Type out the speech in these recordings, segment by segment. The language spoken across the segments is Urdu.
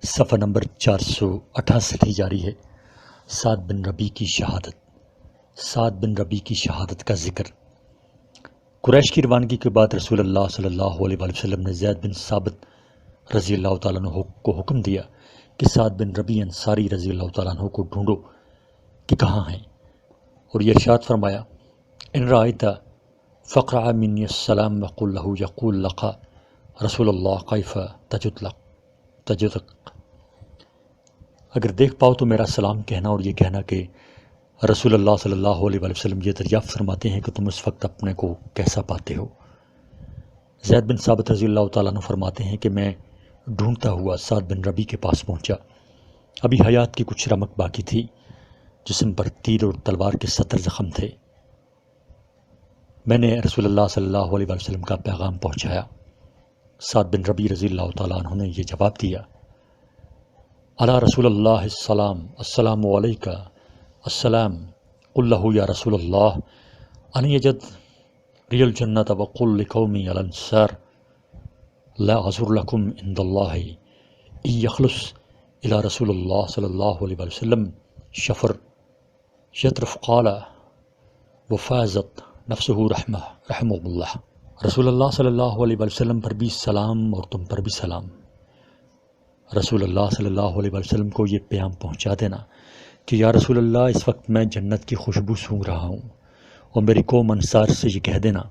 صفحہ نمبر 468 جاری ہے۔ سعد بن ربیع کی شہادت۔ سعد بن ربیع کی شہادت کا ذکر۔ قریش کی روانگی کے بعد رسول اللہ صلی اللہ علیہ وآلہ وسلم نے زید بن ثابت رضی اللہ تعالیٰ عنہ کو حکم دیا کہ سعد بن ربیع انصاری رضی اللہ تعالیٰ عنہ کو ڈھونڈو کہ کہاں ہیں، اور یہ ارشاد فرمایا: ان رأیت فقرع منی السلام وقل له یقول لقا رسول اللہ کیف تجدک، اگر دیکھ پاؤ تو میرا سلام کہنا اور یہ کہنا کہ رسول اللہ صلی اللہ علیہ وآلہ وسلم یہ دریافت فرماتے ہیں کہ تم اس وقت اپنے کو کیسا پاتے ہو۔ زید بن ثابت رضی اللہ تعالیٰ عنہ فرماتے ہیں کہ میں ڈھونڈتا ہوا سعد بن ربیع کے پاس پہنچا۔ ابھی حیات کی کچھ رمق باقی تھی، جسم پر تیر اور تلوار کے 70 زخم تھے۔ میں نے رسول اللہ صلی اللہ علیہ وآلہ وسلم کا پیغام پہنچایا۔ سعد بن ربیع رضی اللہ تعالیٰ عنہ نے یہ جواب دیا: علی رسول اللہ السلام، السلام علیکہ السلام، قل لہ یا رسول اللہ ان یجد ری الجنت وقل لقومی الانصار لا عذر لکم عند اللہ ان یخلص الی رسول اللہ صلی اللہ علیہ وآلہ وسلم شفر یطرف قال وفازت نفسہ رحمہ اللہ۔ رسول اللہ صلی اللہ علیہ وآلہ وسلم پر بھی سلام اور تم پر بھی سلام۔ رسول اللہ صلی اللہ علیہ وآلہ وسلم کو یہ پیام پہنچا دینا کہ یا رسول اللہ اس وقت میں جنت کی خوشبو سونگھ رہا ہوں، اور میری قوم انصار سے یہ کہہ دینا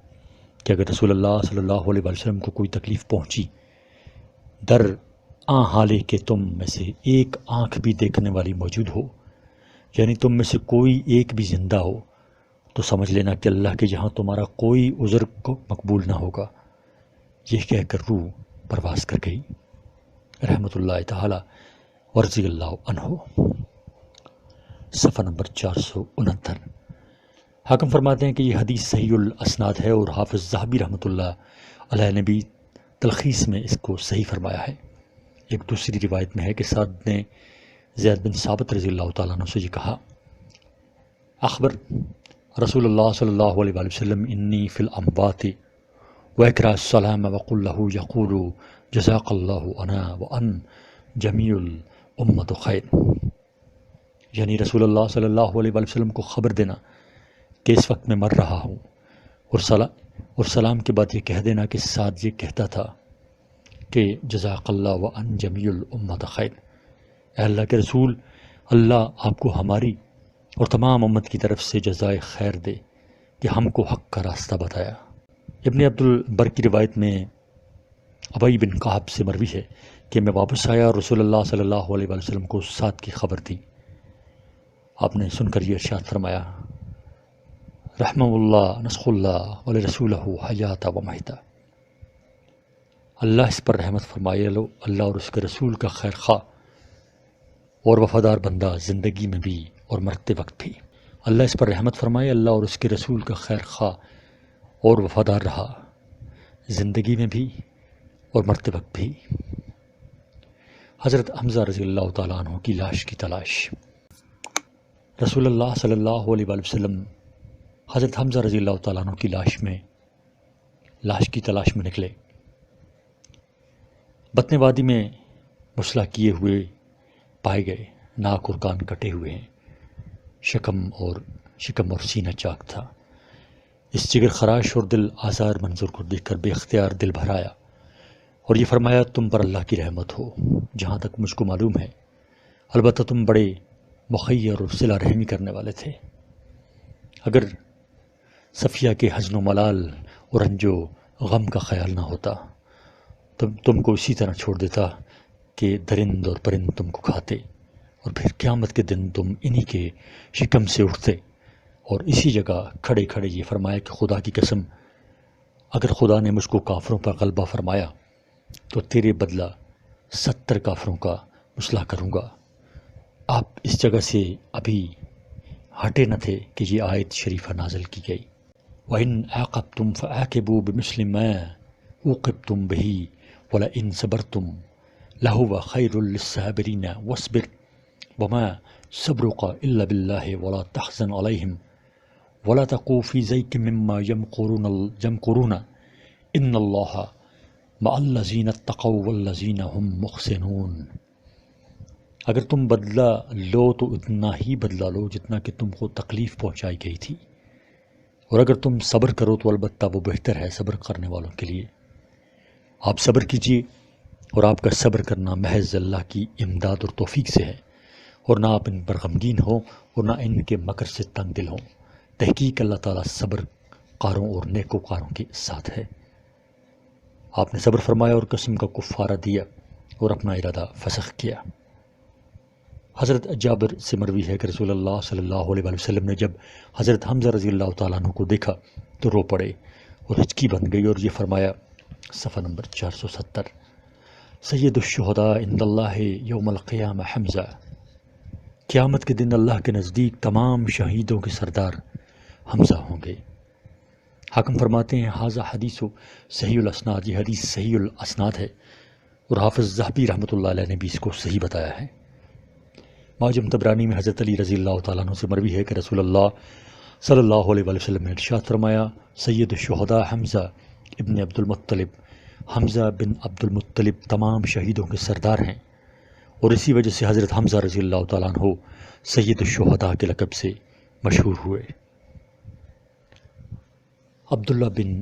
کہ اگر رسول اللہ صلی اللہ علیہ وآلہ وسلم کو کوئی تکلیف پہنچی، در آن حالے کہ تم میں سے ایک آنکھ بھی دیکھنے والی موجود ہو، یعنی تم میں سے کوئی ایک بھی زندہ ہو، تو سمجھ لینا کہ اللہ کے یہاں تمہارا کوئی عذر کو مقبول نہ ہوگا۔ یہ کہہ کر روح پرواز کر گئی، رحمۃ اللہ تعالی ورضی اللہ عنہ۔ صفحہ نمبر 469۔ حاکم فرماتے ہیں کہ یہ حدیث صحیح الاسناد ہے، اور حافظ ذہبی رحمۃ اللہ علیہ نے بھی تلخیص میں اس کو صحیح فرمایا ہے۔ ایک دوسری روایت میں ہے کہ سعد نے زید بن ثابت رضی اللہ تعالیٰ عنہ سے یہ کہا: اخبر رسول اللہ صلی اللہ علیہ وآلہ وسلم انی فی الاموات واقرأ السلام وقل له یقول جزاک اللہ عنا وان جمیع الامت خیر، یعنی رسول اللہ صلی اللہ علیہ وآلہ وسلم کو خبر دینا کہ اس وقت میں مر رہا ہوں، اور سلام کے بعد یہ کہہ دینا کہ سعد یہ کہتا تھا کہ جزاک اللہ وان جمیع الامت خیر، اے اللہ کے رسول، اللہ آپ کو ہماری اور تمام امت کی طرف سے جزائے خیر دے کہ ہم کو حق کا راستہ بتایا۔ ابن عبد البر کی روایت میں ابی بن کعب سے مروی ہے کہ میں واپس آیا اور رسول اللہ صلی اللہ علیہ وآلہ وسلم کو سعد کی خبر دی۔ آپ نے سن کر یہ ارشاد فرمایا: رحمہ اللہ نسخ اللہ ولرسولہ حیات و مہتا، اللہ اس پر رحمت فرمائے، اللہ اور اس کے رسول کا خیر خواہ اور وفادار بندہ زندگی میں بھی اور مرتے وقت بھی۔ اللہ اس پر رحمت فرمائے، اللہ اور اس کے رسول کا خیر خواہ اور وفادار رہا زندگی میں بھی اور مرتے وقت بھی۔ حضرت حمزہ رضی اللہ تعالیٰ عنہ کی لاش کی تلاش۔ رسول اللہ صلی اللہ علیہ وآلہ وسلم حضرت حمزہ رضی اللہ تعالیٰ عنہ کی لاش کی تلاش میں نکلے۔ بطن وادی میں مسلح کیے ہوئے پائے گئے، ناک اور کان کٹے ہوئے ہیں، شکم اور سینہ چاک تھا۔ اس جگر خراش اور دل آزار منظر کو دیکھ کر بے اختیار دل بھر آیا، اور یہ فرمایا: تم پر اللہ کی رحمت ہو، جہاں تک مجھ کو معلوم ہے، البتہ تم بڑے مخیر اور صلہ رحمی کرنے والے تھے۔ اگر صفیہ کے حزن و ملال اور رنج و غم کا خیال نہ ہوتا تو تم کو اسی طرح چھوڑ دیتا کہ درند اور پرند تم کو کھاتے، اور پھر قیامت کے دن تم انہی کے شکم سے اٹھتے، اور اسی جگہ کھڑے کھڑے یہ فرمایا کہ خدا کی قسم، اگر خدا نے مجھ کو کافروں پر غلبہ فرمایا تو تیرے بدلہ 70 کافروں کا مسلح کروں گا۔ آپ اس جگہ سے ابھی ہٹے نہ تھے کہ یہ آیت شریفہ نازل کی گئی: وَإِنْ عَاقَبْتُمْ فَعَاقِبُوا بِمِثْلِ مَا عُوقِبْتُمْ بِهِ وَلَئِنْ صَبَرْتُمْ لَهُوَ خَيْرٌ لِلصَّابِرِينَ وَاصْبِرْ وَمَا صَبْرُكَ إِلَّا بِاللَّهِ وَلَا تَحْزَنْ عَلَيْهِمْ وَلَا تَقُوا فِي ضَيْقٍ مِّمَّا يَمْكُرُونَ إِنَّ اللَّهَ مَعَ الَّذِينَ اتَّقَوْا وَالَّذِينَ هُمْ مُحْسِنُونَ۔ اگر تم بدلہ لو تو اتنا ہی بدلہ لو جتنا کہ تم کو تکلیف پہنچائی گئی تھی، اور اگر تم صبر کرو تو البتہ وہ بہتر ہے صبر کرنے والوں کے لیے۔ آپ صبر کیجیے، اور آپ کا صبر کرنا محض اللہ کی امداد اور توفیق سے ہے، اور نہ آپ ان پر غمگین ہوں اور نہ ان کے مکر سے تنگ دل ہوں۔ تحقیق اللہ تعالیٰ صبر کاروں اور نیکوکاروں کے ساتھ ہے۔ آپ نے صبر فرمایا اور قسم کا کفارہ دیا اور اپنا ارادہ فسخ کیا۔ حضرت جابر سے مروی ہے کہ رسول اللہ صلی اللہ علیہ وسلم نے جب حضرت حمزہ رضی اللہ تعالیٰ عنہ کو دیکھا تو رو پڑے اور ہچکی بن گئی، اور یہ فرمایا، صفحہ نمبر 470، سید الشہداء عند اللہ یوم القیامہ حمزہ، قیامت کے دن اللہ کے نزدیک تمام شہیدوں کے سردار حمزہ ہوں گے۔ حاکم فرماتے ہیں حاذا حدیث صحیح الاسناد، یہ حدیث صحیح الاسناد ہے، اور حافظ ذہبی رحمۃ اللہ علیہ نے بھی اس کو صحیح بتایا ہے۔ معجم طبرانی میں حضرت علی رضی اللہ تعالیٰ عنہ سے مروی ہے کہ رسول اللہ صلی اللہ علیہ وسلم نے ارشاد فرمایا، سید الشہداء حمزہ ابن عبد المطلب، حمزہ بن عبد المطلب تمام شہیدوں کے سردار ہیں، اور اسی وجہ سے حضرت حمزہ رضی اللہ تعالیٰ عنہ سید الشہداء کے لقب سے مشہور ہوئے۔ عبداللہ بن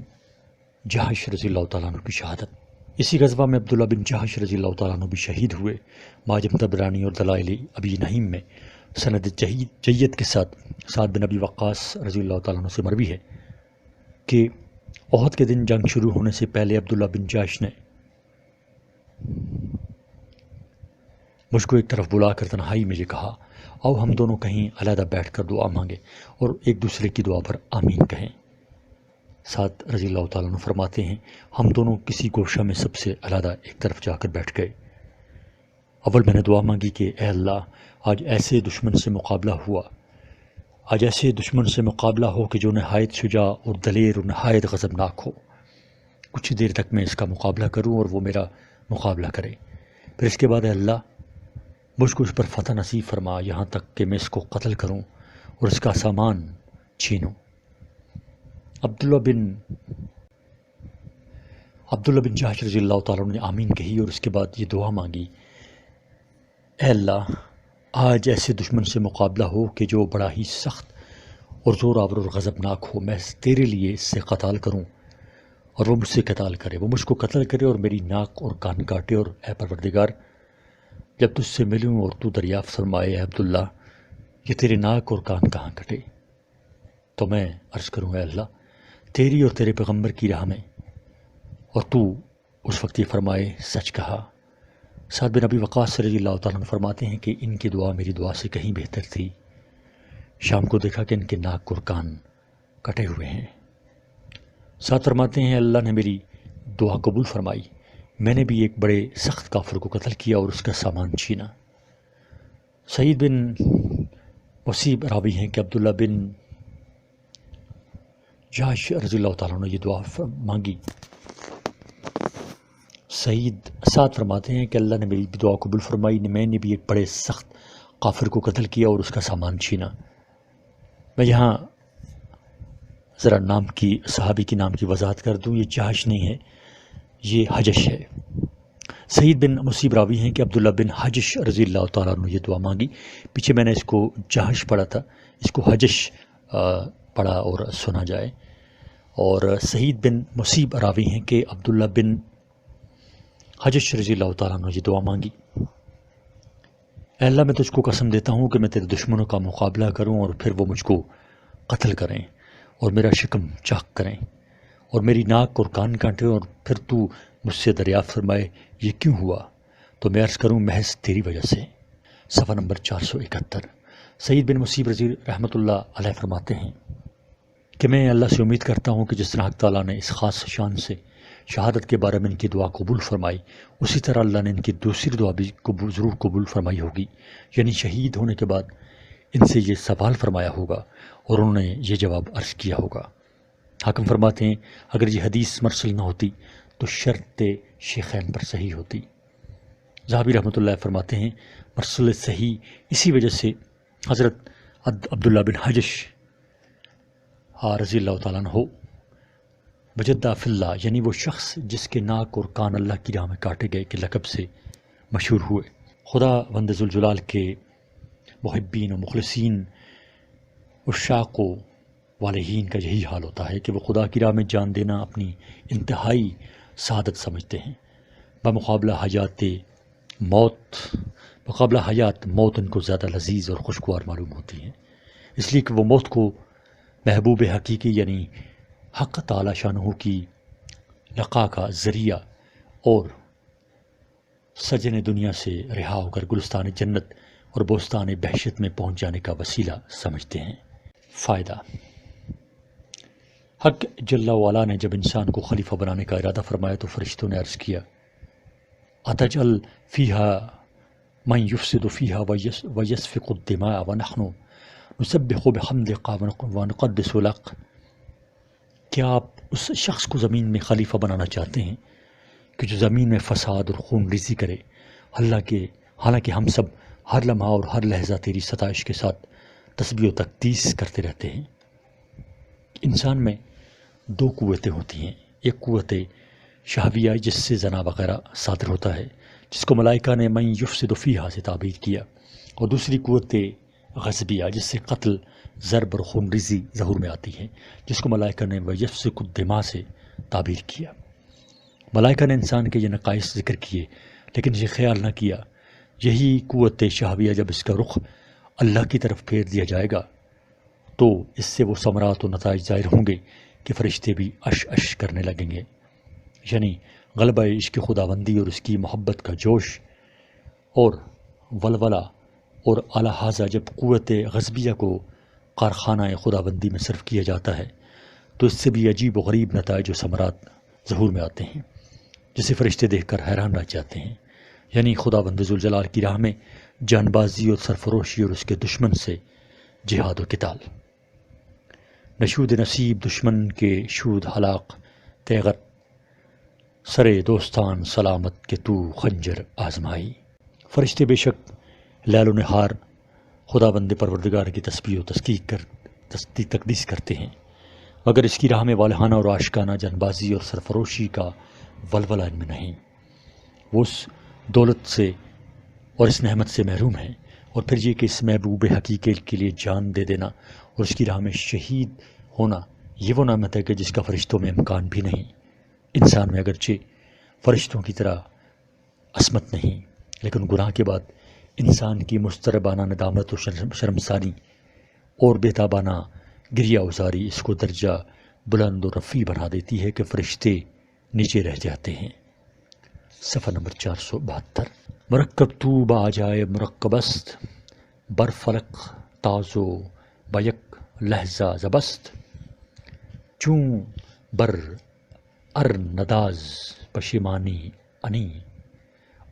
جہش رضی اللہ تعالیٰ عنہ کی شہادت، اسی غزوہ میں عبداللہ بن جہش رضی اللہ تعالیٰ عنہ بھی شہید ہوئے۔ معجم طبرانی اور دلائل ابی نعیم میں سند جید کے ساتھ سعد بن ابی وقاص رضی اللہ تعالیٰ عنہ سے مروی ہے کہ احد کے دن جنگ شروع ہونے سے پہلے عبداللہ بن جہش نے مجھ کو ایک طرف بلا کر تنہائی میں یہ کہا، آؤ ہم دونوں کہیں علیحدہ بیٹھ کر دعا مانگیں اور ایک دوسرے کی دعا پر آمین کہیں۔ سعد رضی اللہ تعالیٰ عنہ فرماتے ہیں، ہم دونوں کسی گوشہ میں سب سے علیحدہ ایک طرف جا کر بیٹھ گئے۔ اول میں نے دعا مانگی کہ اے اللہ، آج ایسے دشمن سے مقابلہ ہو کہ جو نہایت شجاع اور دلیر اور نہایت غضبناک ہو۔ کچھ دیر تک میں اس کا مقابلہ کروں اور وہ میرا مقابلہ کرے، پھر اس کے بعد اے اللہ مجھ کو اس پر فتح نصیب فرما، یہاں تک کہ میں اس کو قتل کروں اور اس کا سامان چھینوں۔ عبداللہ بن جہش رضی اللہ تعالیٰ عنہ نے آمین کہی اور اس کے بعد یہ دعا مانگی، اے اللہ، آج ایسے دشمن سے مقابلہ ہو کہ جو بڑا ہی سخت اور زور آور اور غضبناک ہو، میں تیرے لیے اس سے قتال کروں اور وہ مجھ سے قتال کرے، وہ مجھ کو قتل کرے اور میری ناک اور کان کاٹے، اور اے پروردگار جب تجھ سے ملوں اور تو دریافت فرمائے، اے عبداللہ یہ تیرے ناک اور کان کہاں کٹے، تو میں عرض کروں، اے اللہ تیری اور تیرے پیغمبر کی راہ میں، اور تو اس وقت یہ فرمائے سچ کہا۔ سعد بن ابی وقاص رضی اللہ تعالیٰ عنہ فرماتے ہیں کہ ان کی دعا میری دعا سے کہیں بہتر تھی۔ شام کو دیکھا کہ ان کے ناک اور کان کٹے ہوئے ہیں۔ سعد فرماتے ہیں اللہ نے میری دعا قبول فرمائی، میں نے بھی ایک بڑے سخت کافر کو قتل کیا اور اس کا سامان چھینا۔ سعید بن وسیب راوی ہیں کہ عبداللہ بن جہش رضی اللہ تعالیٰ عنہ یہ دعا مانگی۔ سعد فرماتے ہیں کہ اللہ نے میری دعا قبول فرمائی، میں نے بھی ایک بڑے سخت کافر کو قتل کیا اور اس کا سامان چھینا۔ میں یہاں ذرا صحابی کی نام کی وضاحت کر دوں، یہ جہش نہیں ہے، یہ حجش ہے۔ سعید بن مسیب راوی ہیں کہ عبداللہ بن حجش رضی اللہ تعالیٰ عنہ یہ دعا مانگی، پیچھے میں نے اس کو جہش پڑھا تھا، اس کو حجش پڑھا اور سنا جائے۔ اور سعید بن مسیب راوی ہیں کہ عبداللہ بن حجش رضی اللہ تعالیٰ عنہ یہ دعا مانگی، اے اللہ میں تجھ کو قسم دیتا ہوں کہ میں تیرے دشمنوں کا مقابلہ کروں اور پھر وہ مجھ کو قتل کریں اور میرا شکم چاک کریں اور میری ناک اور کان کاٹیں، اور پھر تو مجھ سے دریافت فرمائے یہ کیوں ہوا، تو میں عرض کروں محض تیری وجہ سے۔ صفحہ نمبر 471۔ سعید بن مسیب رضی رحمۃ اللہ علیہ فرماتے ہیں کہ میں اللہ سے امید کرتا ہوں کہ جس طرح حق تعالیٰ نے اس خاص شان سے شہادت کے بارے میں ان کی دعا قبول فرمائی، اسی طرح اللہ نے ان کی دوسری دعا بھی ضرور قبول فرمائی ہوگی، یعنی شہید ہونے کے بعد ان سے یہ سوال فرمایا ہوگا اور انہوں نے یہ جواب عرض کیا ہوگا۔ حاکم فرماتے ہیں اگر یہ حدیث مرسل نہ ہوتی تو شرط شیخین پر صحیح ہوتی۔ ذہبی رحمۃ اللہ فرماتے ہیں مرسل صحیح اسی وجہ سے حضرت عبداللہ بن حجش رضی اللہ تعالیٰ عنہ وجدہ فی اللہ، یعنی وہ شخص جس کے ناک اور کان اللہ کی راہ میں کاٹے گئے کے لقب سے مشہور ہوئے۔ خدا بند ذوالجلال کے محبین و مخلصین عشاق و والہین کا یہی حال ہوتا ہے کہ وہ خدا کی راہ میں جان دینا اپنی انتہائی سعادت سمجھتے ہیں۔ بمقابلہ حیات موت ان کو زیادہ لذیذ اور خوشگوار معلوم ہوتی ہے، اس لیے کہ وہ موت کو محبوب حقیقی یعنی حق تعالی شانہ کی لقا کا ذریعہ اور سجن دنیا سے رہا ہو کر گلستان جنت اور بوستان بہشت میں پہنچ جانے کا وسیلہ سمجھتے ہیں۔ فائدہ: حق جل وعلا نے جب انسان کو خلیفہ بنانے کا ارادہ فرمایا تو فرشتوں نے عرض کیا اتجعل فیہا من یفسد فیہا ویسفک الدماء ونحن نسبح بحمدک ونقدس لک، کیا آپ اس شخص کو زمین میں خلیفہ بنانا چاہتے ہیں کہ جو زمین میں فساد اور خون ریزی کرے، حالانکہ ہم سب ہر لمحہ اور ہر لحظہ تیری ستائش کے ساتھ تسبیح و تقدیس کرتے رہتے ہیں۔ انسان میں دو قوتیں ہوتی ہیں، ایک قوت شہویہ جس سے زنا وغیرہ صادر ہوتا ہے، جس کو ملائکہ نے من یفسد فیہا سے تعبیر کیا، اور دوسری قوت غضبیہ جس سے قتل، ضرب اور خون ریزی ظہور میں آتی ہے، جس کو ملائکہ نے ویسفک الدماء سے تعبیر کیا۔ ملائکہ نے انسان کے یہ نقائص ذکر کیے، لیکن یہ خیال نہ کیا یہی قوت شہویہ جب اس کا رخ اللہ کی طرف پھیر دیا جائے گا تو اس سے وہ ثمرات و نتائج ظاہر ہوں گے کہ فرشتے بھی اش کرنے لگیں گے، یعنی غلبہ عشق خداوندی اور اس کی محبت کا جوش اور ولولہ، اور اعلیٰ حاضہ جب قوت غضبیہ کو کارخانہ خداوندی میں صرف کیا جاتا ہے تو اس سے بھی عجیب و غریب نتائج و ثمرات ظہور میں آتے ہیں جسے فرشتے دیکھ کر حیران رہ جاتے ہیں، یعنی خداوند ذوالجلال کی راہ میں جان بازی اور سرفروشی اور اس کے دشمن سے جہاد و قتال۔ نشود نصیب دشمن کے شود ہلاک تیغر سرے دوستان سلامت کے تو خنجر آزمائی۔ فرشتے بے شک لیل و نہار خداوند پروردگار کی تسبیح و تقدیس کرتے ہیں، مگر اس کی راہ میں والہانہ اور عاشقانہ جانبازی اور سرفروشی کا ولولہ ان میں نہیں۔ وہ اس دولت سے اور اس نعمت سے محروم ہیں، اور پھر یہ کہ اس محبوب حقیقی کے لیے جان دے دینا اور اس کی راہ میں شہید ہونا، یہ وہ نعمت ہے کہ جس کا فرشتوں میں امکان بھی نہیں۔ انسان میں اگرچہ فرشتوں کی طرح عصمت نہیں، لیکن گناہ کے بعد انسان کی مضطربانہ ندامت و شرمساری اور بےتابانہ گریہ ازاری اس کو درجہ بلند و رفیع بنا دیتی ہے کہ فرشتے نیچے رہ جاتے ہیں۔ صفحہ نمبر 472۔ مرکب تو با جائے مرکبست، بر فلک تازو بیک لہزہ زبست، چوں بر ار نداز پشیمانی انی،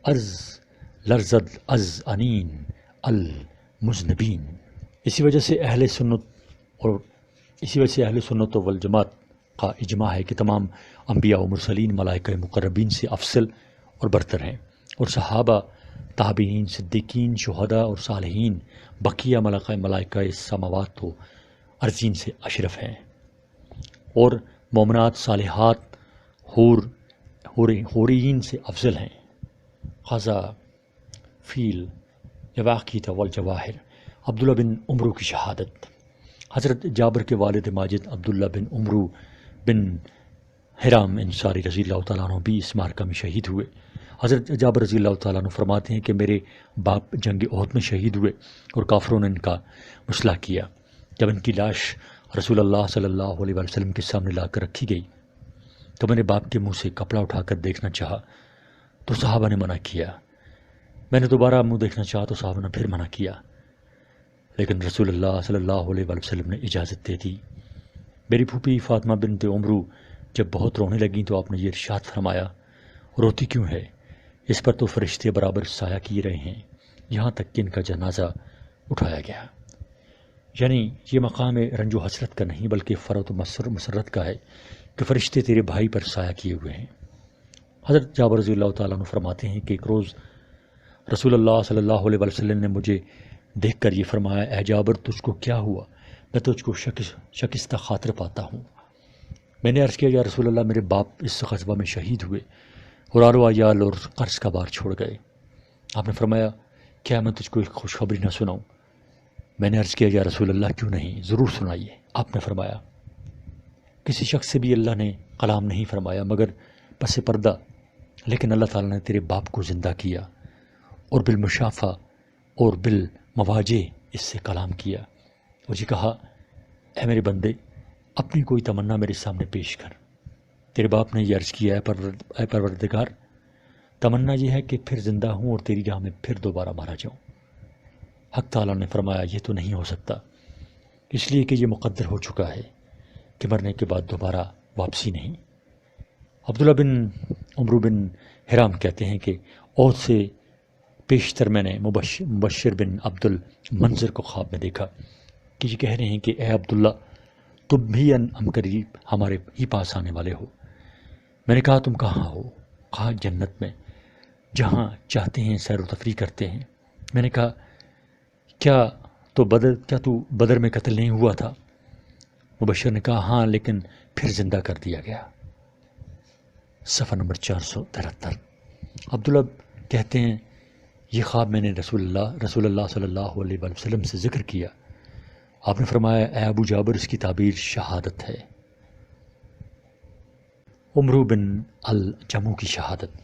از لرزد از انین المذنبین۔ اسی وجہ سے اہل سنت والجماعت کا اجماع ہے کہ تمام انبیاء و مرسلین ملائکہ مقربین سے افضل اور برتر ہیں، اور صحابہ، تابعین، صدیقین، شہداء اور صالحین بقیہ ملائکہ سماوات و ارضین سے اشرف ہیں، اور مومنات، صالحات، حورین سے افضل ہیں۔ خزا فیل یواقیت والجواہر۔ عبداللہ بن عمرو کی شہادت۔ حضرت جابر کے والد ماجد عبداللہ بن عمرو بن حرام انصاری رضی اللہ تعالیٰ عنہ بھی اس معرکہ میں شہید ہوئے۔ حضرت جابر رضی اللہ تعالیٰ عنہ فرماتے ہیں کہ میرے باپ جنگ احد میں شہید ہوئے اور کافروں نے ان کا مسلح کیا۔ جب ان کی لاش رسول اللہ صلی اللہ علیہ وسلم کے سامنے لا کر رکھی گئی تو میرے باپ کے منہ سے کپڑا اٹھا کر دیکھنا چاہا تو صحابہ نے منع کیا، میں نے دوبارہ منہ دیکھنا چاہا تو صحابہ نے پھر منع کیا، لیکن رسول اللہ صلی اللہ علیہ وسلم نے اجازت دے دی۔ میری پھوپھی فاطمہ بنت عمرو جب بہت رونے لگیں تو آپ نے یہ ارشاد فرمایا، روتی کیوں ہے؟ اس پر تو فرشتے برابر سایہ کیے رہے ہیں یہاں تک کہ ان کا جنازہ اٹھایا گیا۔ یعنی یہ مقام رنج و حسرت کا نہیں بلکہ فرحت و مسرت کا ہے کہ فرشتے تیرے بھائی پر سایہ کیے ہوئے ہیں۔ حضرت جابر رضی اللہ تعالیٰ عنہ فرماتے ہیں کہ ایک روز رسول اللہ صلی اللہ علیہ وسلم نے مجھے دیکھ کر یہ فرمایا، اے جابر تجھ کو کیا ہوا؟ میں تجھ کو شکستہ خاطر پاتا ہوں۔ میں نے عرض کیا، یا رسول اللہ میرے باپ اس قصبہ میں شہید ہوئے اور آل و عیال اور قرض کا بار چھوڑ گئے۔ آپ نے فرمایا کیا میں تجھ کو ایک خوشخبری نہ سناؤں؟ میں نے عرض کیا یا رسول اللہ کیوں نہیں، ضرور سنائیے۔ آپ نے فرمایا کسی شخص سے بھی اللہ نے کلام نہیں فرمایا مگر پس پردہ، لیکن اللہ تعالیٰ نے تیرے باپ کو زندہ کیا اور بالمشافہ اور بالمواجہ اس سے کلام کیا، اور یہ کہا اے میرے بندے اپنی کوئی تمنا میرے سامنے پیش کر۔ تیرے باپ نے یہ عرض کیا اے پروردگار تمنا یہ ہے کہ پھر زندہ ہوں اور تیری راہ میں پھر دوبارہ مارا جاؤں۔ حق تعالیٰ نے فرمایا یہ تو نہیں ہو سکتا، اس لیے کہ یہ مقدر ہو چکا ہے کہ مرنے کے بعد دوبارہ واپسی نہیں۔ عبداللہ بن عمرو بن حرام کہتے ہیں کہ عہد سے پیشتر میں نے مبشر بن عبد المنظر کو خواب میں دیکھا کہ یہ کہہ رہے ہیں کہ اے عبداللہ تم بھی ام قریب ہمارے ہی پاس آنے والے ہو۔ میں نے کہا تم کہاں ہو؟ کہا جنت میں، جہاں چاہتے ہیں سیر و تفریح کرتے ہیں۔ میں نے کہا کیا تو بدر میں قتل نہیں ہوا تھا؟ مبشر نے کہا ہاں، لیکن پھر زندہ کر دیا گیا۔ صفحہ نمبر 473۔ عبداللہ کہتے ہیں یہ خواب میں نے رسول اللہ صلی اللہ علیہ وسلم سے ذکر کیا۔ آپ نے فرمایا اے ابو جابر اس کی تعبیر شہادت ہے، عمرو بن الجمو کی شہادت۔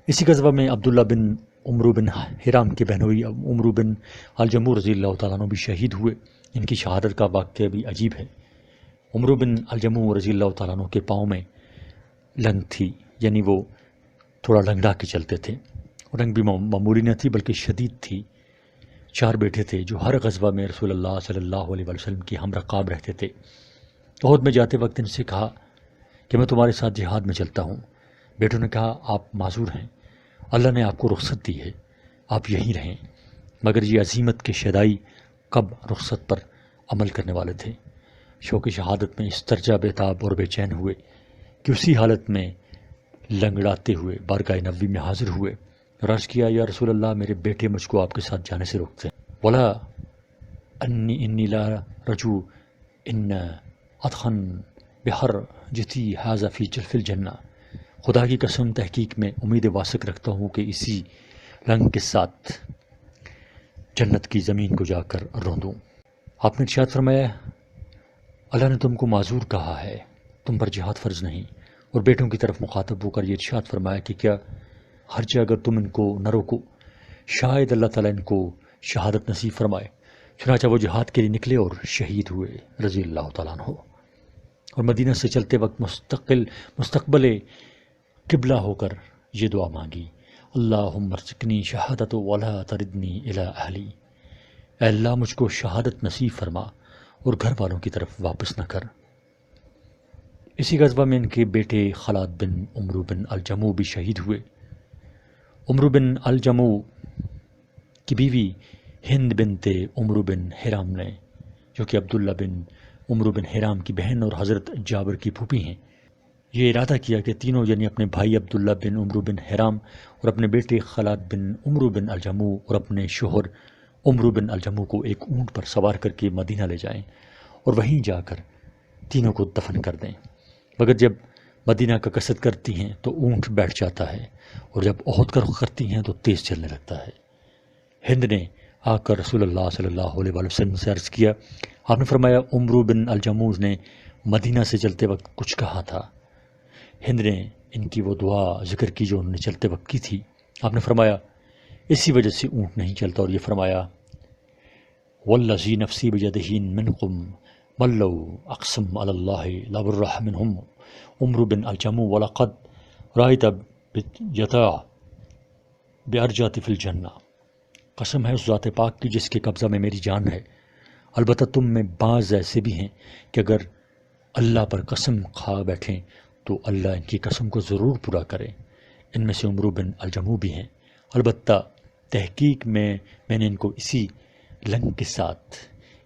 اسی غزوہ میں عبداللہ بن عمرو بن حرام کے بہنوئی عمرو بن الجمو رضی اللہ تعالیٰ عنہ بھی شہید ہوئے۔ ان کی شہادت کا واقعہ بھی عجیب ہے۔ عمرو بن الجمو رضی اللہ تعالیٰ عنہ کے پاؤں میں لنگ تھی، یعنی وہ تھوڑا لنگڑا کے چلتے تھے۔ رنگ بھی معمولی نہ تھی بلکہ شدید تھی۔ 4 بیٹے تھے جو ہر غزوہ میں رسول اللہ صلی اللہ علیہ وسلم کی ہم رقاب رہتے تھے۔ عہد میں جاتے وقت ان سے کہا کہ میں تمہارے ساتھ جہاد میں چلتا ہوں۔ بیٹوں نے کہا آپ معذور ہیں، اللہ نے آپ کو رخصت دی ہے، آپ یہیں رہیں۔ مگر یہ عزیمت کے شدائی کب رخصت پر عمل کرنے والے تھے۔ شوق شہادت میں اس درجہ بےتاب اور بے چین ہوئے کہ اسی حالت میں لنگڑاتے ہوئے بارگاہ نبوی میں حاضر ہوئے اور عرض کیا یا رسول اللہ میرے بیٹے مجھ کو آپ کے ساتھ جانے سے روکتے ہیں۔ ولا انی لا رجو ان ادخن بحر جتی حاضہ فی جلف الجنہ، خدا کی قسم تحقیق میں امید واسق رکھتا ہوں کہ اسی رنگ کے ساتھ جنت کی زمین کو جا کر روندوں۔ آپ نے ارشاد فرمایا اللہ نے تم کو معذور کہا ہے، تم پر جہاد فرض نہیں، اور بیٹوں کی طرف مخاطب ہو کر یہ ارشاد فرمایا کہ کیا ہرچہ اگر تم ان کو نہ روکو شاید اللہ تعالیٰ ان کو شہادت نصیب فرمائے۔ چنانچہ وہ جہاد کے لیے نکلے اور شہید ہوئے رضی اللہ تعالیٰ عنہ۔ اور مدینہ سے چلتے وقت مستقبل قبلہ ہو کر یہ دعا مانگی اللہم ارزقنی شہادت ولا تردنی الی اہلی، اے اللہ مجھ کو شہادت نصیب فرما اور گھر والوں کی طرف واپس نہ کر۔ اسی غزوہ میں ان کے بیٹے خالد بن عمرو بن الجمو بھی شہید ہوئے۔ عمرو بن الجمو کی بیوی ہند بنت عمرو بن حرام نے، جو کہ عبداللہ بن عمرو بن حرام کی بہن اور حضرت جابر کی پھوپھی ہیں، یہ ارادہ کیا کہ تینوں یعنی اپنے بھائی عبداللہ بن عمرو بن حرام اور اپنے بیٹے خالد بن عمرو بن الجمو اور اپنے شوہر عمرو بن الجمو کو ایک اونٹ پر سوار کر کے مدینہ لے جائیں اور وہیں جا کر تینوں کو دفن کر دیں۔ مگر جب مدینہ کا قصد کرتی ہیں تو اونٹ بیٹھ جاتا ہے، اور جب عہد کا رخ کرتی ہیں تو تیز چلنے لگتا ہے۔ ہند نے آ کر رسول اللہ صلی اللہ علیہ وسلم سے عرض کیا، آپ نے فرمایا عمرو بن الجمو نے مدینہ سے چلتے وقت کچھ کہا تھا۔ ہند نے ان کی وہ دعا ذکر کی جو انہوں نے چلتے وقت کی تھی۔ آپ نے فرمایا اسی وجہ سے اونٹ نہیں چلتا، اور یہ فرمایا والذی نفسی بیدہ منکم من لو اقسم علی اللہ لبرح منہم عمرو بن الجمو ولقد رأیت یطاع بارجات فی الجنہ، قسم ہے اس ذات پاک کی جس کے قبضہ میں میری جان ہے، البتہ تم میں بعض ایسے بھی ہیں کہ اگر اللہ پر قسم کھا بیٹھیں تو اللہ ان کی قسم کو ضرور پورا کرے۔ ان میں سے عمرو بن الجمو بھی ہیں، البتہ تحقیق میں نے ان کو اسی لنگ کے ساتھ،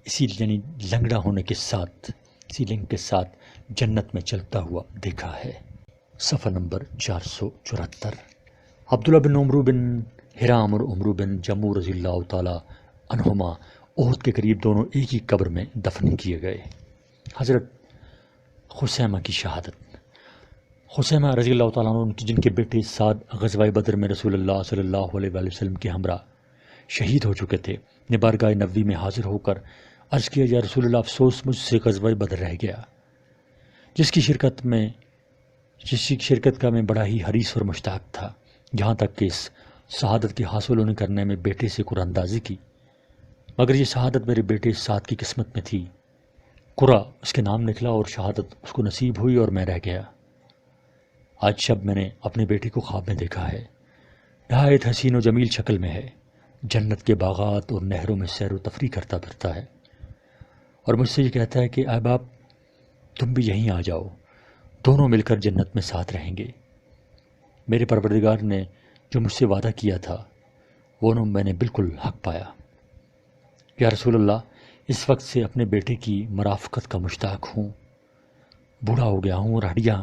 اسی یعنی لنگڑا ہونے کے ساتھ، اسی لنگ کے ساتھ جنت میں چلتا ہوا دیکھا ہے۔ صفحہ نمبر 474۔ عبداللہ بن عمرو بن حرام اور عمرو بن جمو رضی اللہ تعالیٰ عنہما عہد کے قریب دونوں ایک ہی قبر میں دفن کیے گئے۔ حضرت خسیمہ کی شہادت۔ خثیمہ رضی اللہ تعالیٰ عنہ جن کے بیٹے سعد غزوہ بدر میں رسول اللہ صلی اللہ علیہ وآلہ وسلم کے ہمراہ شہید ہو چکے تھے، نے بارگاہ نبوی میں حاضر ہو کر عرض کیا، یا رسول اللہ، افسوس مجھ سے غزوہ بدر رہ گیا، جس کی شرکت کا میں بڑا ہی حریص اور مشتاق تھا، یہاں تک کہ اس شہادت کے حاصل ہونے کرنے میں بیٹے سے قرعہ اندازی کی، مگر یہ شہادت میرے بیٹے سعد کی قسمت میں تھی۔ قرعہ اس کے نام نکلا اور شہادت اس کو نصیب ہوئی اور میں رہ گیا۔ آج شب میں نے اپنے بیٹے کو خواب میں دیکھا ہے، نہایت حسین و جمیل شکل میں ہے، جنت کے باغات اور نہروں میں سیر و تفریح کرتا پھرتا ہے، اور مجھ سے یہ کہتا ہے کہ اے باپ، تم بھی یہیں آ جاؤ، دونوں مل کر جنت میں ساتھ رہیں گے۔ میرے پروردگار نے جو مجھ سے وعدہ کیا تھا وہ میں نے بالکل حق پایا۔ یا رسول اللہ، اس وقت سے اپنے بیٹے کی مرافقت کا مشتاق ہوں، بوڑھا ہو گیا ہوں اور ہڈیاں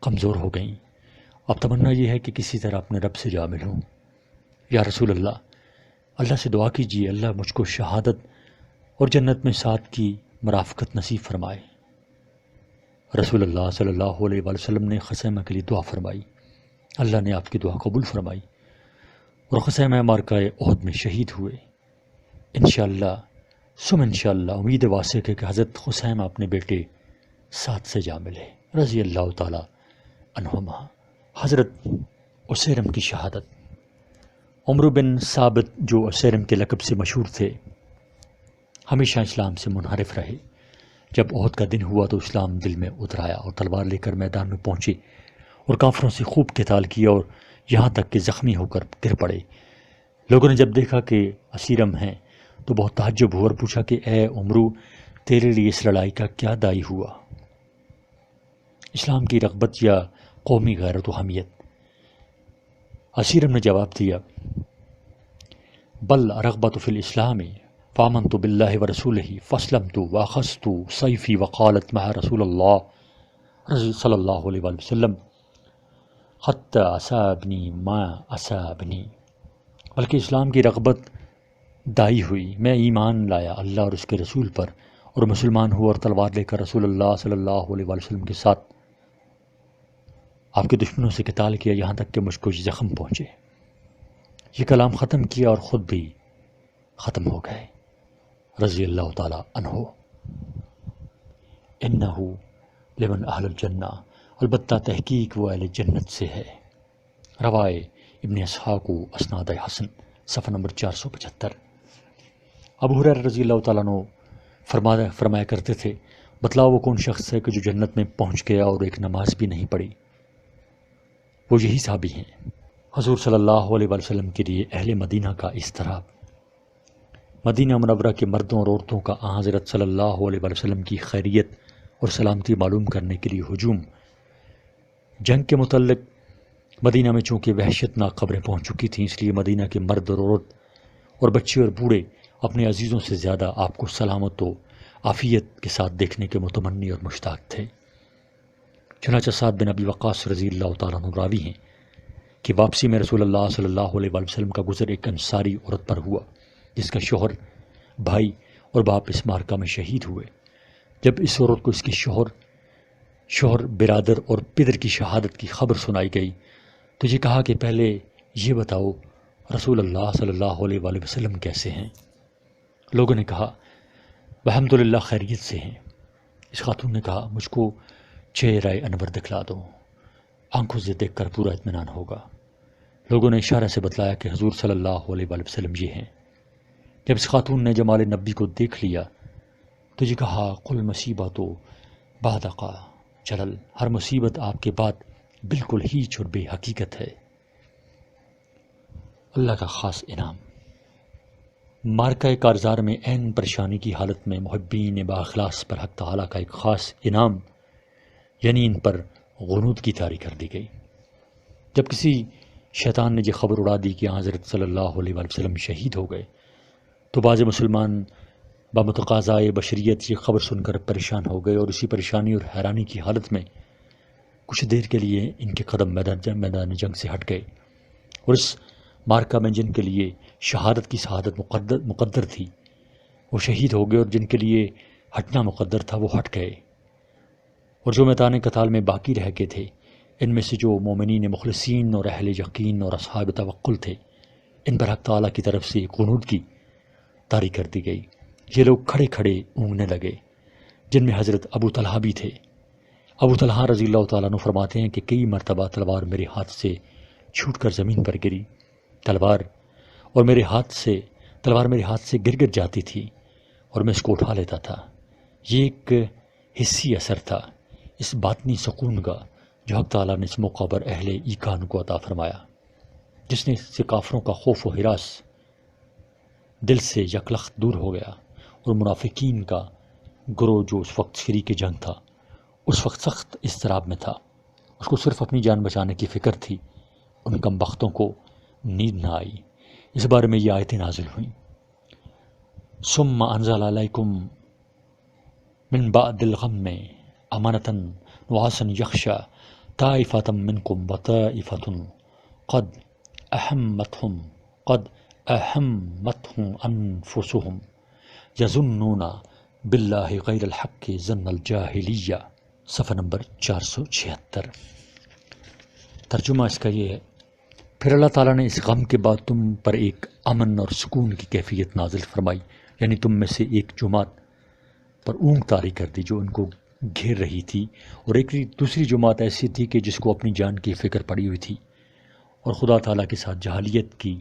کمزور ہو گئیں، اب تمنا یہ ہے کہ کسی طرح اپنے رب سے جا ملوں۔ یا رسول اللہ، اللہ سے دعا کیجیے اللہ مجھ کو شہادت اور جنت میں ساتھ کی مرافقت نصیب فرمائے۔ رسول اللہ صلی اللہ علیہ وآلہ وسلم نے خثیمہ کے لیے دعا فرمائی، اللہ نے آپ کی دعا قبول فرمائی اور خثیمہ معرکہ احد میں شہید ہوئے۔ انشاءاللہ انشاءاللہ امید واسع ہے کہ حضرت خثیمہ اپنے بیٹے سعد سے جا ملے رضی اللہ تعالی عنہما۔ حضرت اسیرم کی شہادت۔ عمرو بن ثابت جو اسیرم کے لقب سے مشہور تھے، ہمیشہ اسلام سے منحرف رہے۔ جب احد کا دن ہوا تو اسلام دل میں اتر آیا اور تلوار لے کر میدان میں پہنچے اور کافروں سے خوب قتال کیا اور یہاں تک کہ زخمی ہو کر گر پڑے۔ لوگوں نے جب دیکھا کہ اسیرم ہیں تو بہت تعجب ہوا اور پوچھا کہ اے عمرو، تیرے لیے اس لڑائی کا کیا داعی ہوا؟ اسلام کی رغبت یا قومی غیرت و حمیت؟ اسیرم نے جواب دیا، بل رغبت فی الاسلام فآمنت باللہ ورسولہ فاسلمت واخذت سیفی وقالت مع رسول اللہ صلی اللہ علیہ وآلہ وسلم حتی اصابنی ما اصابنی۔ بلکہ اسلام کی رغبت دائی ہوئی، میں ایمان لایا اللہ اور اس کے رسول پر اور مسلمان ہوا اور تلوار لے کر رسول اللہ صلی اللہ علیہ وآلہ وسلم کے ساتھ آپ کے دشمنوں سے قتال کیا، یہاں تک کہ مجھ کو زخم پہنچے۔ یہ کلام ختم کیا اور خود بھی ختم ہو گئے رضی اللہ تعالی عنہ۔ انہ لمن اہل الجنہ، البتہ تحقیق وہ اہل جنت سے ہے۔ روائے ابن اسحاق و اسناد حسن، صفحہ نمبر 475۔ ابو ہریرہ رضی اللہ تعالیٰ عنہ فرمایا کرتے تھے، بتلاؤ وہ کون شخص ہے کہ جو جنت میں پہنچ گیا اور ایک نماز بھی نہیں پڑھی؟ وہ یہی صحابی ہیں۔ حضور صلی اللہ علیہ وآلہ وسلم کے لیے اہل مدینہ کا اضطراب۔ مدینہ منورہ کے مردوں اور عورتوں کا حضرت صلی اللہ علیہ وآلہ وسلم کی خیریت اور سلامتی معلوم کرنے کے لیے ہجوم۔ جنگ کے متعلق مدینہ میں چونکہ وحشت ناک خبریں پہنچ چکی تھیں، اس لیے مدینہ کے مرد اور عورت اور بچے اور بوڑھے اپنے عزیزوں سے زیادہ آپ کو سلامت و عافیت کے ساتھ دیکھنے کے متمنی اور مشتاق تھے۔ چنانچہ سعد بن ابی وقاص رضی اللہ تعالیٰ عنہ راوی ہیں کہ واپسی میں رسول اللہ صلی اللہ علیہ وآلہ وسلم کا گزر ایک انصاری عورت پر ہوا جس کا شوہر، بھائی اور باپ اس معرکہ میں شہید ہوئے۔ جب اس عورت کو اس کے شوہر، برادر اور پدر کی شہادت کی خبر سنائی گئی تو یہ کہا کہ پہلے یہ بتاؤ رسول اللہ صلی اللہ علیہ وآلہ وسلم کیسے ہیں؟ لوگوں نے کہا الحمدللہ خیریت سے ہیں۔ اس خاتون نے کہا مجھ کو چہرہ انور دکھلا دو، آنکھوں سے دیکھ کر پورا اطمینان ہوگا۔ لوگوں نے اشارہ سے بتلایا کہ حضور صلی اللہ علیہ وآلہ وسلم یہ ہیں۔ جب اس خاتون نے جمال نبی کو دیکھ لیا تو یہ کہا قل مصیبت و بعد قا جلل، ہر مصیبت آپ کے بعد بالکل ہی اور بے حقیقت ہے۔ اللہ کا خاص انعام۔ مارکہ کارزار میں عین پریشانی کی حالت میں محبین بااخلاص پر حق تعالیٰ کا ایک خاص انعام یعنی ان پر غنود کی طاری کر دی گئی۔ جب کسی شیطان نے یہ خبر اڑا دی کہ حضرت صلی اللہ علیہ وآلہ وسلم شہید ہو گئے تو بعض مسلمان بمتقاضائے بشریت یہ خبر سن کر پریشان ہو گئے اور اسی پریشانی اور حیرانی کی حالت میں کچھ دیر کے لیے ان کے قدم میدان جنگ سے ہٹ گئے، اور اس مارکہ میں جن کے لیے شہادت کی سعادت مقدر تھی وہ شہید ہو گئے، اور جن کے لیے ہٹنا مقدر تھا وہ ہٹ گئے، اور جو میدان قتال میں باقی رہ گئے تھے ان میں سے جو مومنین مخلصین اور اہل یقین اور اصحاب توکل تھے، ان پر حق تعالیٰ کی طرف سے قنوت کی طاری کر دی گئی۔ یہ لوگ کھڑے کھڑے اونگنے لگے، جن میں حضرت ابو طلحہ بھی تھے۔ ابو طلحہ رضی اللہ تعالیٰ عنہ فرماتے ہیں کہ کئی مرتبہ تلوار میرے ہاتھ سے چھوٹ کر زمین پر گری، تلوار میرے ہاتھ سے گر جاتی تھی اور میں اس کو اٹھا لیتا تھا۔ یہ ایک حسی اثر تھا اس باطنی سکون کا جو حق تعالیٰ نے اس موقع پر اہل ایمان کو عطا فرمایا، جس نے سے کافروں کا خوف و ہراس دل سے یکلخت دور ہو گیا، اور منافقین کا گروہ جو اس وقت شریک جنگ تھا، اس وقت سخت اضطراب میں تھا، اس کو صرف اپنی جان بچانے کی فکر تھی۔ ان کم بختوں کو نیند نہ آئی۔ اس بارے میں یہ آیتیں نازل ہوئیں، ثم انزل علیکم من بعد الغم امنة نعاسا یغشی طائفة منکم وطائفة قد اہمتهم انفسهم یظنون باللہ غیر الحق ظن الجاہلیہ، صفحہ نمبر 476۔ ترجمہ اس کا یہ ہے، پھر اللہ تعالیٰ نے اس غم کے بعد تم پر ایک امن اور سکون کی کیفیت نازل فرمائی، یعنی تم میں سے ایک جماعت پر اونگ طاری کر دی جو ان کو گھیر رہی تھی، اور ایک دوسری جماعت ایسی تھی کہ جس کو اپنی جان کی فکر پڑی ہوئی تھی اور خدا تعالیٰ کے ساتھ جہالیت کی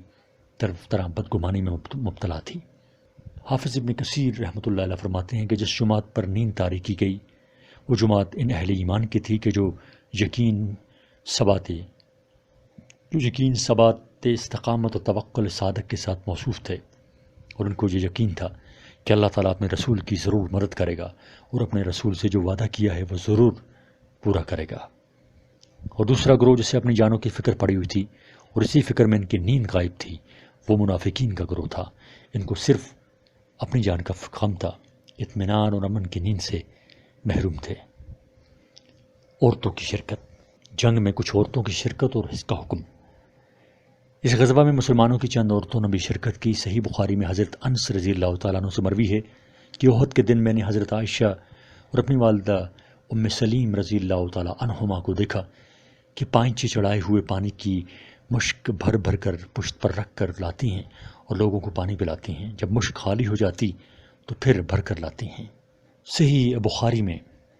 طرح بدگمانی میں مبتلا تھی۔ حافظ ابن کثیر رحمۃ اللہ علیہ فرماتے ہیں کہ جس جماعت پر نیند طاری کی گئی وہ جماعت ان اہل ایمان کی تھی کہ جو یقین ثبات استقامت و توکل صادق کے ساتھ موصوف تھے، اور ان کو یہ یقین تھا کہ اللہ تعالیٰ اپنے رسول کی ضرور مدد کرے گا اور اپنے رسول سے جو وعدہ کیا ہے وہ ضرور پورا کرے گا۔ اور دوسرا گروہ جسے اپنی جانوں کی فکر پڑی ہوئی تھی اور اسی فکر میں ان کی نیند غائب تھی، وہ منافقین کا گروہ تھا۔ ان کو صرف اپنی جان کا غم تھا، اطمینان اور امن کی نیند سے محروم تھے۔ عورتوں کی شرکت، جنگ میں کچھ عورتوں کی شرکت اور اس کا حکم۔ اس غزوہ میں مسلمانوں کی چند عورتوں نے بھی شرکت کی۔ صحیح بخاری میں حضرت انس رضی اللہ تعالیٰ عنہ سے مروی ہے کہ احد کے دن میں نے حضرت عائشہ اور اپنی والدہ ام سلیم رضی اللہ تعالیٰ عنہما کو دیکھا کہ پائنچے چڑھائے ہوئے پانی کی مشک بھر بھر کر پشت پر رکھ کر لاتی ہیں اور لوگوں کو پانی پلاتی ہیں۔ جب مشک خالی ہو جاتی تو پھر بھر کر لاتی ہیں۔ صحیح بخاری میں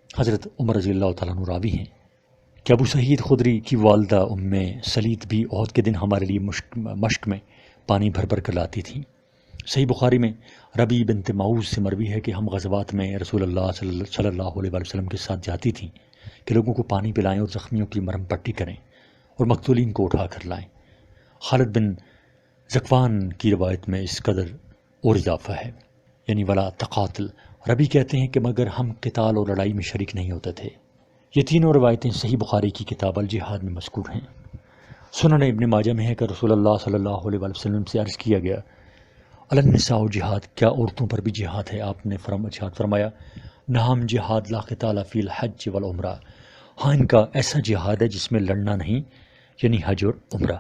حضرت عمر رضی اللہ تعالیٰ عنہ راوی ہیں کہ ابو سعید خدری کی والدہ ام سلیت بھی احد کے دن ہمارے لیے مشک میں پانی بھر بھر کر لاتی تھیں۔ صحیح بخاری میں ربی بنت معوذ سے مروی ہے کہ ہم غزوات میں رسول اللہ صلی اللہ علیہ وسلم کے ساتھ جاتی تھیں کہ لوگوں کو پانی پلائیں اور زخمیوں کی مرہم پٹی کریں اور مقتولین کو اٹھا کر لائیں۔ خالد بن ذکوان کی روایت میں اس قدر اور اضافہ ہے، یعنی ولا تقاتل۔ ربی کہتے ہیں کہ مگر ہم قتال اور لڑائی میں شریک نہیں ہوتے تھے۔ یہ تینوں روایتیں صحیح بخاری کی کتاب الجہاد میں مذکور ہیں۔ سنن ابن ماجہ میں ہے کہ رسول اللہ صلی اللہ علیہ وسلم سے عرض کیا گیا، النساء جہاد، کیا عورتوں پر بھی جہاد ہے؟ آپ نے ارشاد فرمایا، نعم جہاد لا قتال فی الحج والعمرہ، ہاں ان کا ایسا جہاد ہے جس میں لڑنا نہیں، یعنی حج اور عمرہ۔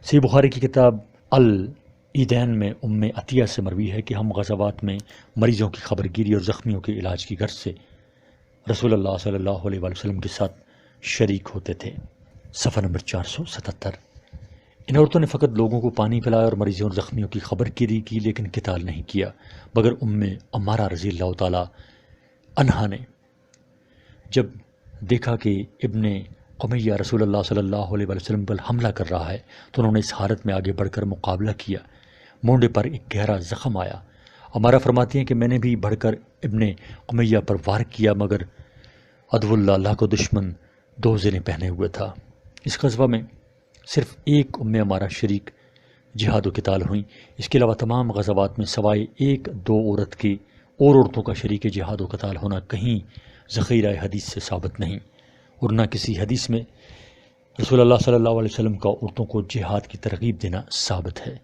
صحیح بخاری کی کتاب العیدین میں ام عطیہ سے مروی ہے کہ ہم غزوات میں مریضوں کی خبر گیری اور زخمیوں کے علاج کی غرض سے رسول اللہ صلی اللہ علیہ وسلم کے ساتھ شریک ہوتے تھے۔ صفحہ نمبر 477۔ ان عورتوں نے فقط لوگوں کو پانی پلایا اور مریضوں اور زخمیوں کی خبر گیری کی، لیکن قتال نہیں کیا، مگر ام عمارہ رضی اللہ تعالیٰ عنہا نے جب دیکھا کہ ابن قمیہ رسول اللہ صلی اللہ علیہ وسلم پر حملہ کر رہا ہے تو انہوں نے اس حالت میں آگے بڑھ کر مقابلہ کیا۔ مونڈے پر ایک گہرا زخم آیا۔ ہمارا فرماتی ہیں کہ میں نے بھی بڑھ کر ابن قمیہ پر وار کیا، مگر عدو اللہ کو دشمن 2 زریں پہنے ہوئے تھا۔ اس غزوہ میں صرف ایک ام ہمارا شریک جہاد و قتال ہوئیں۔ اس کے علاوہ تمام غزوات میں سوائے 1-2 عورت کی اور عورتوں کا شریک جہاد و قتال ہونا کہیں ذخیرہ حدیث سے ثابت نہیں، اور نہ کسی حدیث میں رسول اللہ صلی اللہ علیہ وسلم کا عورتوں کو جہاد کی ترغیب دینا ثابت ہے۔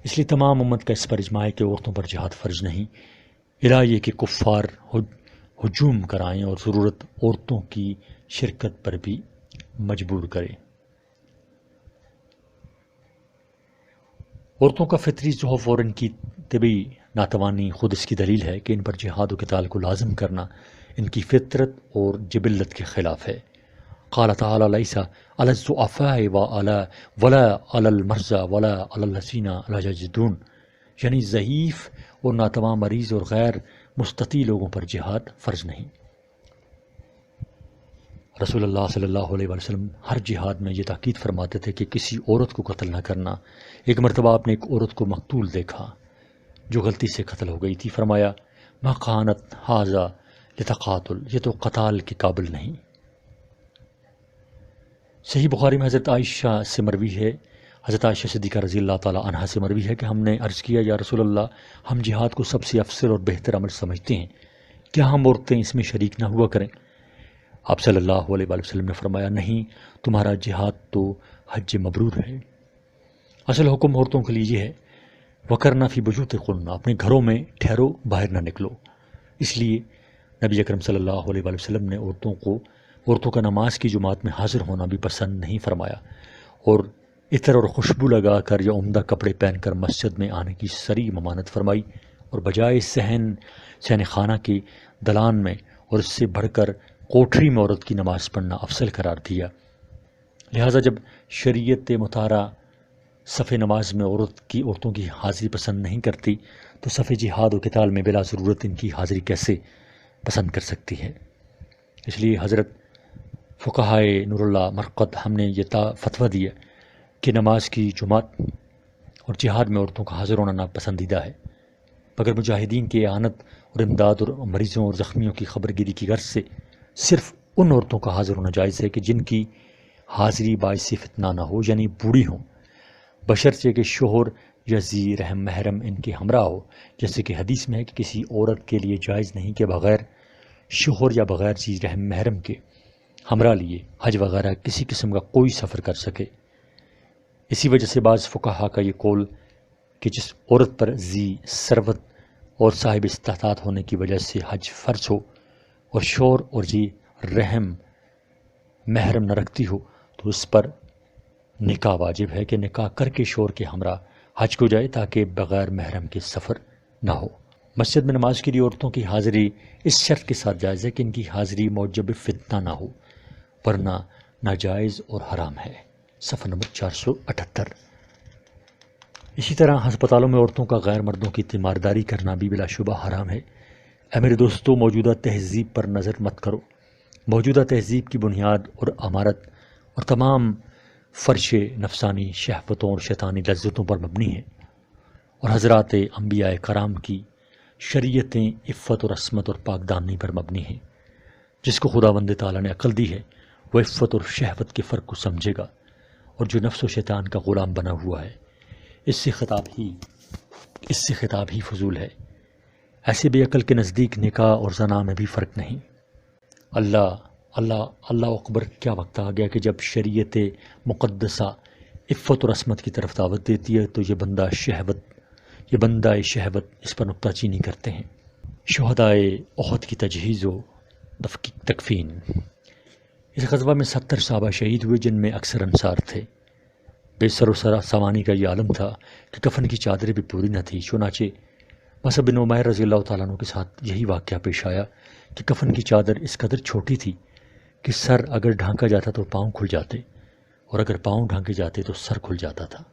اس لیے تمام امت کا اس پر اجماع ہے کہ عورتوں پر جہاد فرض نہیں، الہ یہ کہ کفار ہجوم کرائیں اور ضرورت عورتوں کی شرکت پر بھی مجبور کرے۔ عورتوں کا فطری ضعف اور ان کی طبی ناتوانی خود اس کی دلیل ہے کہ ان پر جہاد و قتال کو لازم کرنا ان کی فطرت اور جبلت کے خلاف ہے۔ قال تعالی لیس علی الضعفاء ولا علی المرضى ولا علی الذین لا یجدون، یعنی ضعیف اور ناتواں مریض اور غیر مستطیع لوگوں پر جہاد فرض نہیں۔ رسول اللہ صلی اللہ علیہ وسلم ہر جہاد میں یہ تاکید فرماتے تھے کہ کسی عورت کو قتل نہ کرنا۔ ایک مرتبہ آپ نے ایک عورت کو مقتول دیکھا جو غلطی سے قتل ہو گئی تھی، فرمایا ما کانت ھذا لتقاتل، یہ تو قتال کے قابل نہیں۔ صحیح بخاری میں حضرت عائشہ سے مروی ہے، حضرت عائشہ صدیقہ رضی اللہ تعالی عنہا سے مروی ہے کہ ہم نے عرض کیا یا رسول اللہ، ہم جہاد کو سب سے افضل اور بہتر عمل سمجھتے ہیں، کیا ہم عورتیں اس میں شریک نہ ہوا کریں؟ آپ صلی اللہ علیہ وآلہ وسلم نے فرمایا نہیں، تمہارا جہاد تو حج مبرور ہے۔ اصل حکم عورتوں کے لیے یہ ہے وَقَرْنَ فِي بُيُوتِكُنَّ، اپنے گھروں میں ٹھہرو، باہر نہ نکلو۔ اس لیے نبی اکرم صلی اللہ علیہ وآلہ وسلم نے عورتوں کا نماز کی جماعت میں حاضر ہونا بھی پسند نہیں فرمایا، اور عطر اور خوشبو لگا کر یا عمدہ کپڑے پہن کر مسجد میں آنے کی صریح ممانعت فرمائی، اور بجائے صحن خانہ کے دلان میں اور اس سے بڑھ کر کوٹھری میں عورت کی نماز پڑھنا افضل قرار دیا۔ لہٰذا جب شریعت مطہرہ صف نماز میں عورتوں کی حاضری پسند نہیں کرتی تو صف جہاد و قتال میں بلا ضرورت ان کی حاضری کیسے پسند کر سکتی ہے؟ اس لیے حضرت فقہائے نور اللہ مرقد ہم نے یہ فتویٰ دیا کہ نماز کی جماعت اور جہاد میں عورتوں کا حاضر ہونا ناپسندیدہ ہے، مگر مجاہدین کی اعانت اور امداد اور مریضوں اور زخمیوں کی خبرگیری کی غرض سے صرف ان عورتوں کا حاضر ہونا جائز ہے کہ جن کی حاضری باعث فتنہ نہ ہو، یعنی بوڑھی ہوں، بشرطے کہ شوہر یا ذی رحم محرم ان کے ہمراہ ہو، جیسے کہ حدیث میں ہے کہ کسی عورت کے لیے جائز نہیں کہ بغیر شوہر یا بغیر ذی رحم محرم کے ہمراہ لیے حج وغیرہ کسی قسم کا کوئی سفر کر سکے۔ اسی وجہ سے بعض فقہا کا یہ قول کہ جس عورت پر ذی ثروت اور صاحب استطاعت ہونے کی وجہ سے حج فرض ہو اور شوہر اور ذی رحم محرم نہ رکھتی ہو تو اس پر نکاح واجب ہے کہ نکاح کر کے شوہر کے ہمراہ حج کو جائے تاکہ بغیر محرم کے سفر نہ ہو۔ مسجد میں نماز کے لیے عورتوں کی حاضری اس شرط کے ساتھ جائز ہے کہ ان کی حاضری موجب فتنہ نہ ہو، ورنہ ناجائز اور حرام ہے۔ صفحہ نمبر 478۔ اسی طرح ہسپتالوں میں عورتوں کا غیر مردوں کی تیمارداری کرنا بھی بلا شبہ حرام ہے۔ اے میرے دوستو، موجودہ تہذیب پر نظر مت کرو۔ موجودہ تہذیب کی بنیاد اور عمارت اور تمام فرش نفسانی شہوتوں اور شیطانی لذتوں پر مبنی ہے، اور حضرات انبیاء کرام کی شریعتیں عفت اور عصمت اور پاکدامنی پر مبنی ہیں۔ جس کو خداوند تعالیٰ نے عقل دی ہے وہ عفت اور شہوت کے فرق کو سمجھے گا، اور جو نفس و شیطان کا غلام بنا ہوا ہے اس سے خطاب ہی فضول ہے۔ ایسے بے عقل کے نزدیک نکاح اور زنا میں بھی فرق نہیں۔ اللہ اکبر، کیا وقت آ گیا کہ جب شریعت مقدسہ عفت اور عصمت کی طرف دعوت دیتی ہے تو یہ بندہ شہوت اس پر نکتہ چینی کرتے ہیں۔ شہدائے احد کی تجہیز و تکفین۔ اس غزوہ میں 70 صحابہ شہید ہوئے، جن میں اکثر انصار تھے۔ بے سر و سامانی کا یہ عالم تھا کہ کفن کی چادریں بھی پوری نہ تھی، چنانچہ مصعب بن عمیر رضی اللہ تعالیٰ عنہ کے ساتھ یہی واقعہ پیش آیا کہ کفن کی چادر اس قدر چھوٹی تھی کہ سر اگر ڈھانکا جاتا تو پاؤں کھل جاتے، اور اگر پاؤں ڈھانکے جاتے تو سر کھل جاتا تھا۔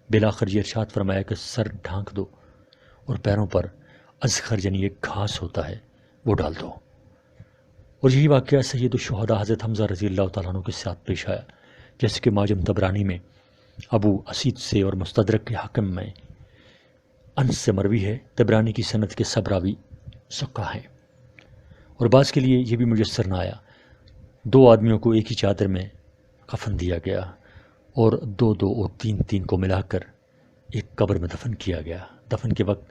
بالآخر یہ ارشاد فرمایا کہ سر ڈھانک دو اور پیروں پر اذخر یعنی ایک گھاس ہوتا ہے وہ ڈال دو۔ اور یہی واقعہ سید الشہداء حضرت حمزہ رضی اللہ تعالیٰ عنہ کے ساتھ پیش آیا، جیسے کہ معجم طبرانی میں ابو اسید سے اور مستدرک حاکم میں انس سے مروی ہے۔ طبرانی کی سند کے سب راوی ثقہ ہیں، اور بعض کے لیے یہ بھی میسر نہ آیا۔ 2 آدمیوں کو ایک ہی چادر میں کفن دیا گیا اور 2 اور 3 کو ملا کر ایک قبر میں دفن کیا گیا۔ دفن کے وقت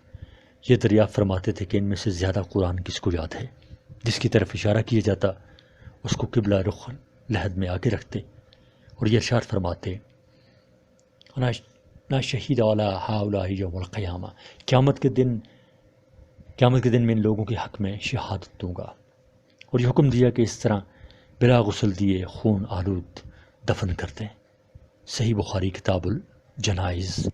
یہ دریافت فرماتے تھے کہ ان میں سے زیادہ قرآن کس کو یاد ہے، جس کی طرف اشارہ کیا جاتا اس کو قبلہ رخ لحد میں آگے رکھتے، اور یہ ارشاد فرماتے نا شہید علی ہؤلاء یوم القیامہ، قیامت کے دن میں ان لوگوں کے حق میں شہادت دوں گا۔ اور یہ حکم دیا کہ اس طرح بلا غسل دیے خون آلود دفن کرتے ہیں۔ صحیح بخاری کتاب الجنائز۔